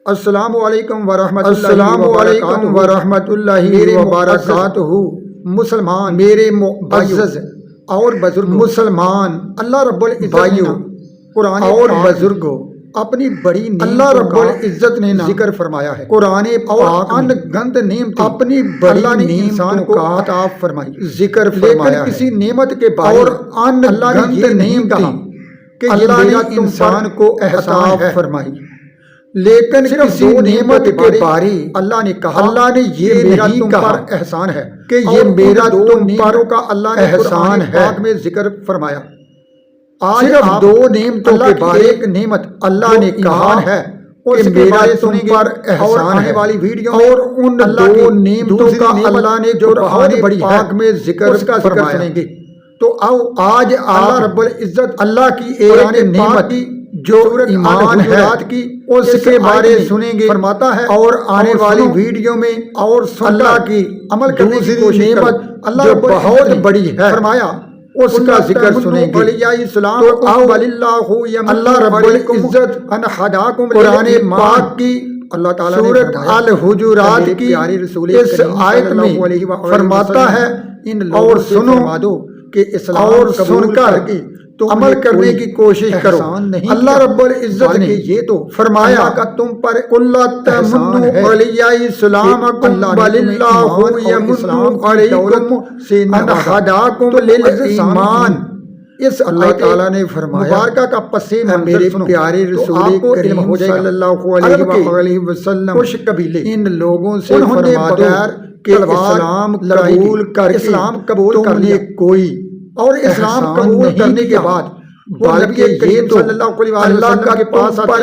السلام علیکم ورحمۃ اللہ وبرکاتہ۔ مسلمان میرے معزز اور بزرگ مسلمان، اللہ رب العزت قرآن اور بزرگوں اپنی بڑی اللہ رب العزت نے ذکر فرمایا ہے۔ قرآن اور ان گنت نعمت اپنی بڑی انسان کو عطا فرمائی، ذکر فرمایا ہے۔ کسی نعمت کے بارے اور ان گنت نعمت کہ اللہ نے انسان کو عطا فرمائی، لیکن کسی نعمت کے بارے اللہ نے کہا، اللہ نے یہ میرا تم پر احسان ہے کہ یہ میرا تم پر کا اللہ نے احسان ہے میں ذکر فرمایا۔ آج صرف دو نعمتوں کے بارے ایک نعمت اللہ نے کہا ہے کہ میرا تم پر احسان ہے والی ویڈیو اور ان دو نعمتوں کا اللہ نے جو قرآن پاک میں ذکر فرمایا۔ تو آؤ آج اللہ رب العزت اللہ کی ایک نعمت جو ایمان ہے کی اس کے بارے سنیں گے، فرماتا ہے اور آنے والی ویڈیو میں اور اللہ کی عمل کرنے کی کوشش نعمت اللہ جو بہت بڑی ہے فرمایا اس کا ذکر سنیں گے۔ تو آؤ اللہ رب العزت قرآن پاک کی اللہ تعالیٰ سورۃ الحجرات کی اس آیت میں فرماتا ہے اور سنو کہ اسلام اور سن کر تو عمل کرنے کی کوشش کرو۔ اللہ رب العزت نے یہ تو فرمایا کہ تم پر قل تمنوا علی اسلامکم بل اللہ یمن علیکم ان ہداکم للایمان۔ اس اللہ تعالیٰ نے فرمایا مبارکہ کا پس میرے پیارے رسول کریم صلی اللہ علیہ وسلم خوش قبیلے ان لوگوں سے فرمایا کہ اسلام قبول کرنے کوئی اور اسلام قبول کرنے کے بعد بلکہ یہ تو اللہ کا پاس پر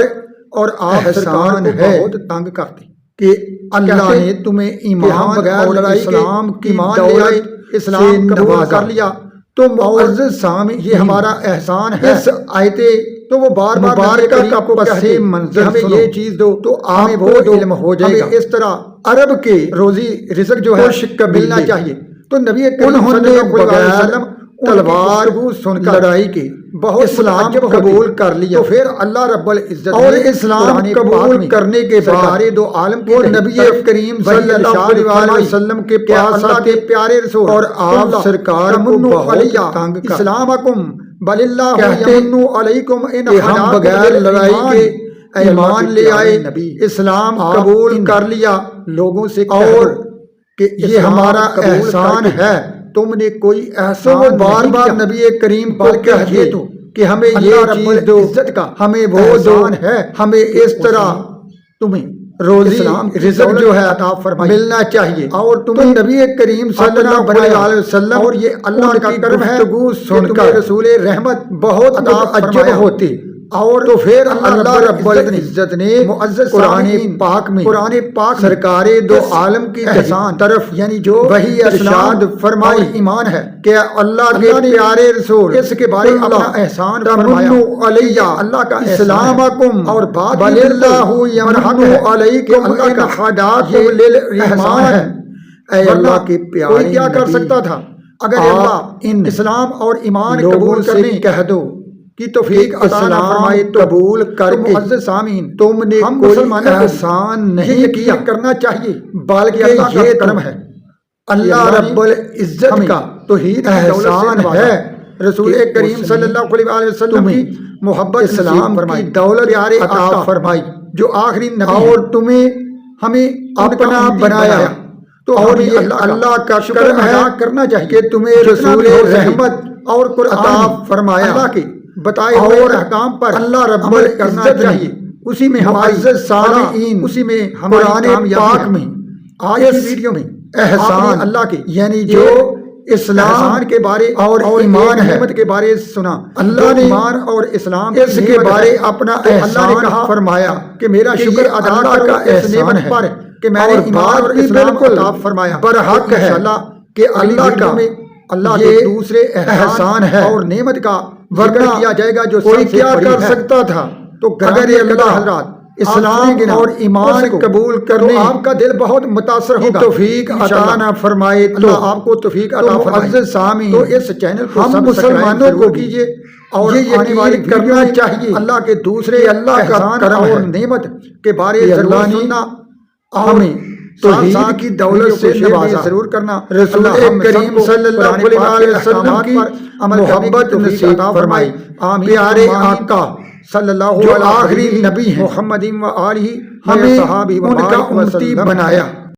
اور احسان ہے بہت تنگ کرتے کہ اللہ نے تمہیں ایمان بغیر اسلام کی دولت اسلام قبول کر لیا۔ تو معزز سامع یہ ہمارا احسان ہے۔ اس آیت تو وہ بار بار مبارکہ کا پس منظر ہمیں یہ چیز دو تو ہمیں وہ علم ہو جائے گا۔ اس طرح عرب کے روزی رزق جو ہے ملنا چاہیے، تو نبی کریم صلی اللہ علیہ وسلم تلوار سن کر لڑائی کی بہت اسلام قبول کر لیا۔ تو پھر اللہ رب العزت اور اسلام قبول کرنے کے بعد دو عالم کے نبی کریم صلی اللہ علیہ وسلم کے پاس آتے پیارے رسول اور آپ سرکار کو بہت تنگ کر اسلامکم بل اللہ یمن علیکم ان ہم بغیر لڑائی کے ایمان لے آئے، اسلام قبول کر لیا لوگوں سے اور کہ یہ ہمارا احسان ہے، تم نے کوئی احسان بار بار نبی کریم بلکہ یہ تو کہ ہمیں یہ چیز دو عزت کا ہمیں وہ احسان ہے، ہمیں اس طرح تمہیں روزی رزق جو ہے عطا فرمائی ملنا چاہیے اور تمہیں نبی کریم صلی اللہ علیہ وسلم اور یہ اللہ کا کرم ہے سن کر رسول رحمت بہت تعجب ہوتی۔ اور تو پھر اللہ رب العزت نے معزز قرآن پاک میں قرآن پاک سرکار دو عالم کی احسان طرف یعنی جو وہی ارشاد فرمائی ایمان ہے کہ اللہ کے پیارے رسول اس کے بارے اپنا احسان فرمایا اللہ کا اسلامکم اور بل اللہ یمن علیکم اللہ کا ہداکم للایمان ہے۔ اے اللہ کے پیارے کوئی کیا کر سکتا تھا اگر اللہ ان اسلام اور ایمان قبول کرنے کہہ دو کی توفیق عطا فرمائے قبول کر کے معزز سامعین تم نے کوئی احسان نہیں کیا کرنا چاہیے بلکہ یہ کرم ہے اللہ رب العزت کا توحید احسان ہے۔ رسول کریم صلی اللہ علیہ وسلم کی محبت اسلام کی دولت پیارے عطا فرمائی جو آخری نبی اور تمہیں ہمیں اپنا بنایا تو اور اللہ کا شکر ادا کرنا چاہیے کہ تمہیں رسول رحمت اور قرآن فرمایا اللہ کی بتائے اور احکام پر اللہ رب کرنا چاہیے۔ اسی میں ہمارے سامعین اسی میں قرآن پاک میں آج اس ویڈیو میں احسان اللہ کے یعنی جو اسلام کے بارے اور ایمان نعمت کے بارے سنا اللہ نے ایمان اور اسلام اس کے بارے اپنا احسان فرمایا کہ میرا شکر ادا کا احسان ہے کہ میں نے ایمان اور اسلام عطا فرمایا برحق ہے اللہ کہ اللہ کا اللہ کے دوسرے احسان ہے اور نعمت کا ورنہ کیا جائے گا جو کوئی کیا کر سکتا تھا۔ تو اگر اللہ حضرات اسلام اور ایمان قبول کرنے آپ کا دل بہت متاثر ہوگا توفیق عطا نہ فرمائے تو آپ کو توفیق عطا فرمائے۔ معزز سامعین تو اس چینل کو ہم مسلمانوں کو کیجئے اور یہ آنے والی یقین کرنا چاہیے اللہ کے دوسرے اللہ کا احسان کرم اور ہے نعمت کے بارے کہ ضرور اللہ نے سننا اور ہمیں توحید کی دولت سے نوازا، ضرور کرنا۔ رسول اللہ ہم سب کریم کو صلی اللہ قرآن پاک کے علیہ وسلم احکامات کی پر عمل کرنے کی محبت توفیق نصیب عطا فرمائے۔ آمین پیارے ثم آمین۔ آقا صلی اللہ جو علیہ آخری نبی ہیں، محمد و آلہ ہمیں صحابہ ان کا امتی بنایا۔